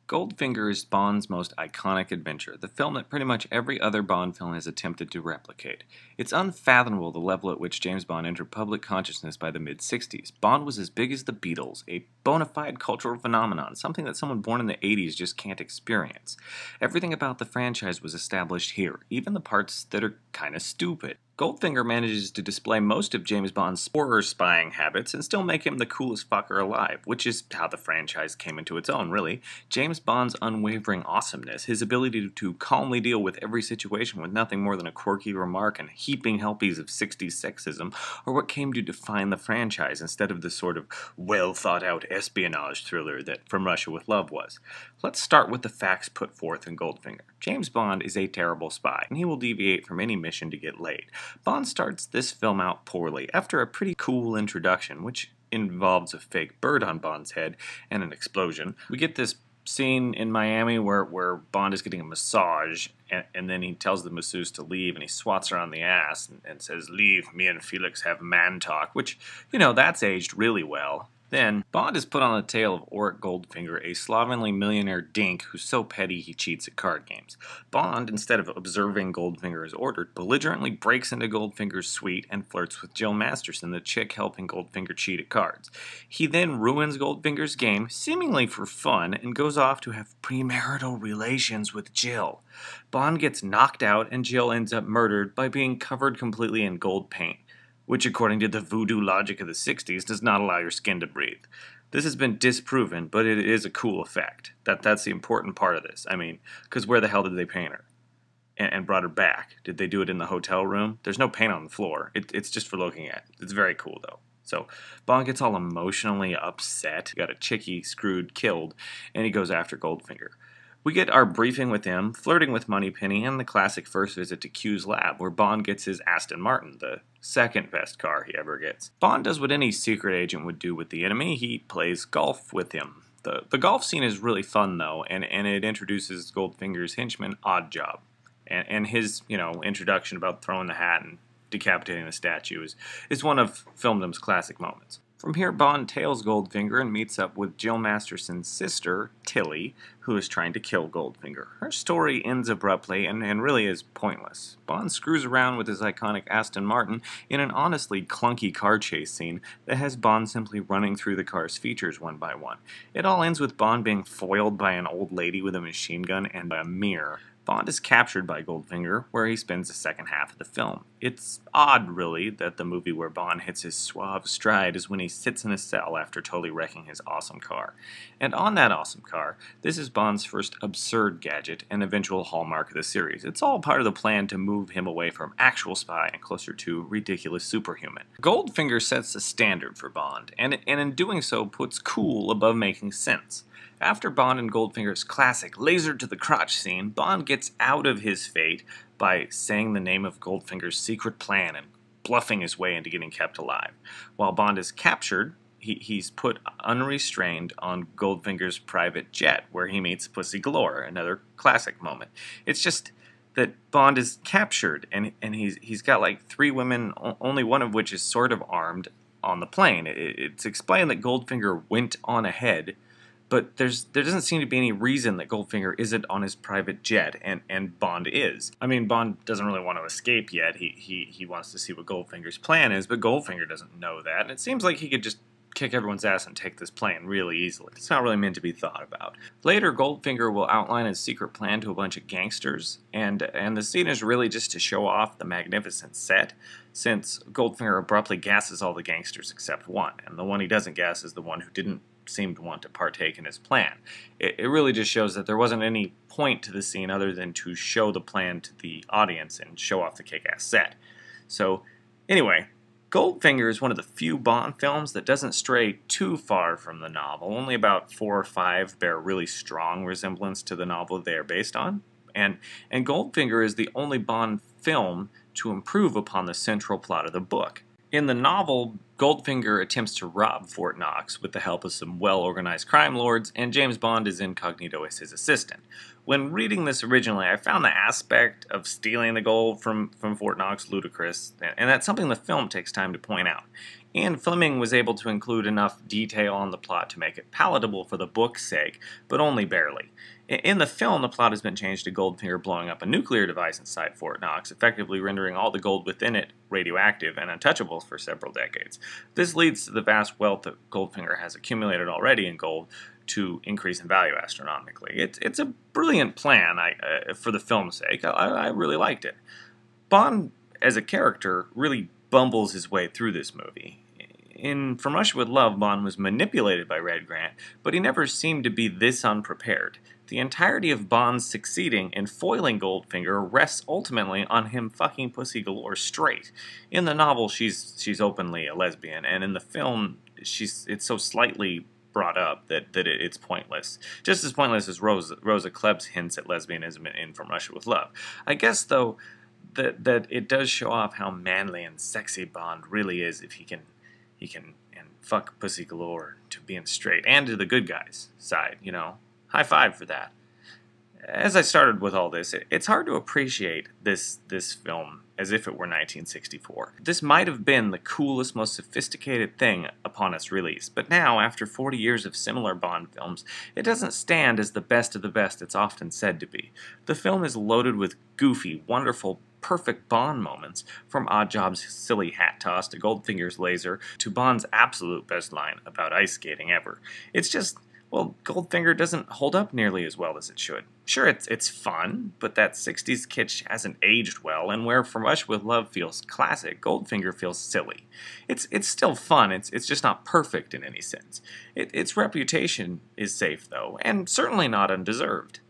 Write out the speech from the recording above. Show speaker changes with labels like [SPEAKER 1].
[SPEAKER 1] Goldfinger is Bond's most iconic adventure, the film that pretty much every other Bond film has attempted to replicate. It's unfathomable the level at which James Bond entered public consciousness by the mid-60s. Bond was as big as the Beatles, a bona fide cultural phenomenon, something that someone born in the 80s just can't experience. Everything about the franchise was established here, even the parts that are kinda stupid. Goldfinger manages to display most of James Bond's horror spying habits and still make him the coolest fucker alive, which is how the franchise came into its own, really. James Bond's unwavering awesomeness, his ability to calmly deal with every situation with nothing more than a quirky remark and heaping helpies of 60s sexism, are what came to define the franchise instead of the sort of well-thought-out espionage thriller that From Russia with Love was. Let's start with the facts put forth in Goldfinger. James Bond is a terrible spy, and he will deviate from any mission to get laid. Bond starts this film out poorly, after a pretty cool introduction, which involves a fake bird on Bond's head and an explosion. We get this scene in Miami where Bond is getting a massage, and then he tells the masseuse to leave, and he swats her on the ass and says, "Leave, me and Felix have man talk," which, that's aged really well. Then, Bond is put on the tail of Auric Goldfinger, a slovenly millionaire dink who's so petty he cheats at card games. Bond, instead of observing Goldfinger as ordered, belligerently breaks into Goldfinger's suite and flirts with Jill Masterson, the chick helping Goldfinger cheat at cards. He then ruins Goldfinger's game, seemingly for fun, and goes off to have premarital relations with Jill. Bond gets knocked out, and Jill ends up murdered by being covered completely in gold paint, which according to the voodoo logic of the 60s does not allow your skin to breathe. This has been disproven, but it is a cool effect. That's the important part of this. Because where the hell did they paint her? And brought her back? Did they do it in the hotel room? There's no paint on the floor. It's just for looking at. It's very cool, though. So, Bond gets all emotionally upset. Got a chickie screwed, killed, and he goes after Goldfinger. We get our briefing with him, flirting with Moneypenny, and the classic first visit to Q's lab, where Bond gets his Aston Martin, the second best car he ever gets. Bond does what any secret agent would do with the enemy. He plays golf with him. The golf scene is really fun, though, and it introduces Goldfinger's henchman, Oddjob. And his, introduction about throwing the hat and decapitating the statue is one of filmdom's classic moments. From here, Bond tails Goldfinger and meets up with Jill Masterson's sister, Tilly, who is trying to kill Goldfinger. Her story ends abruptly and really is pointless. Bond screws around with his iconic Aston Martin in an honestly clunky car chase scene that has Bond simply running through the car's features one by one. It all ends with Bond being foiled by an old lady with a machine gun and a mirror. Bond is captured by Goldfinger, where he spends the second half of the film. It's odd, really, that the movie where Bond hits his suave stride is when he sits in a cell after totally wrecking his awesome car. And on that awesome car, this is Bond's first absurd gadget and eventual hallmark of the series. It's all part of the plan to move him away from actual spy and closer to ridiculous superhuman. Goldfinger sets the standard for Bond, and in doing so puts cool above making sense. After Bond and Goldfinger's classic laser-to-the-crotch scene, Bond gets out of his fate by saying the name of Goldfinger's secret plan and bluffing his way into getting kept alive. While Bond is captured, he's put unrestrained on Goldfinger's private jet, where he meets Pussy Galore, another classic moment. It's just that Bond is captured, and he's got like 3 women, only one of which is sort of armed, on the plane. It's explained that Goldfinger went on ahead, but there doesn't seem to be any reason that Goldfinger isn't on his private jet, and Bond is. Bond doesn't really want to escape yet. He wants to see what Goldfinger's plan is, but Goldfinger doesn't know that, and it seems like he could just kick everyone's ass and take this plane really easily. It's not really meant to be thought about. Later, Goldfinger will outline his secret plan to a bunch of gangsters, and the scene is really just to show off the magnificent set, since Goldfinger abruptly gasses all the gangsters except one, and the one he doesn't gas is the one who didn't seem to want to partake in his plan. It really just shows that there wasn't any point to the scene other than to show the plan to the audience and show off the kick-ass set. So, anyway, Goldfinger is one of the few Bond films that doesn't stray too far from the novel. Only about 4 or 5 bear really strong resemblance to the novel they are based on. And Goldfinger is the only Bond film to improve upon the central plot of the book. In the novel, Goldfinger attempts to rob Fort Knox with the help of some well-organized crime lords, and James Bond is incognito as his assistant. When reading this originally, I found the aspect of stealing the gold from Fort Knox ludicrous, and that's something the film takes time to point out. And Fleming was able to include enough detail on the plot to make it palatable for the book's sake, but only barely. In the film, the plot has been changed to Goldfinger blowing up a nuclear device inside Fort Knox, effectively rendering all the gold within it radioactive and untouchable for several decades. This leads to the vast wealth that Goldfinger has accumulated already in gold to increase in value astronomically. It's a brilliant plan for the film's sake. I really liked it. Bond, as a character, really bumbles his way through this movie. In From Russia with Love, Bond was manipulated by Red Grant, but he never seemed to be this unprepared. The entirety of Bond succeeding in foiling Goldfinger rests ultimately on him fucking Pussy Galore straight. In the novel, she's openly a lesbian, and in the film, it's so slightly brought up that it's pointless. Just as pointless as Rosa Kleb's hints at lesbianism in From Russia with Love. I guess, though, that it does show off how manly and sexy Bond really is if he can and fuck Pussy Galore to being straight and to the good guys' side, you know. High five for that. As I started with all this, it's hard to appreciate this film as if it were 1964. This might have been the coolest, most sophisticated thing upon its release, but now, after 40 years of similar Bond films, it doesn't stand as the best of the best it's often said to be. The film is loaded with goofy, wonderful, perfect Bond moments, from Oddjob's silly hat toss to Goldfinger's laser to Bond's absolute best line about ice skating ever. It's just, well, Goldfinger doesn't hold up nearly as well as it should. Sure, it's fun, but that 60s kitsch hasn't aged well, and where From Russia with Love feels classic, Goldfinger feels silly. It's still fun, it's just not perfect in any sense. Its reputation is safe, though, and certainly not undeserved.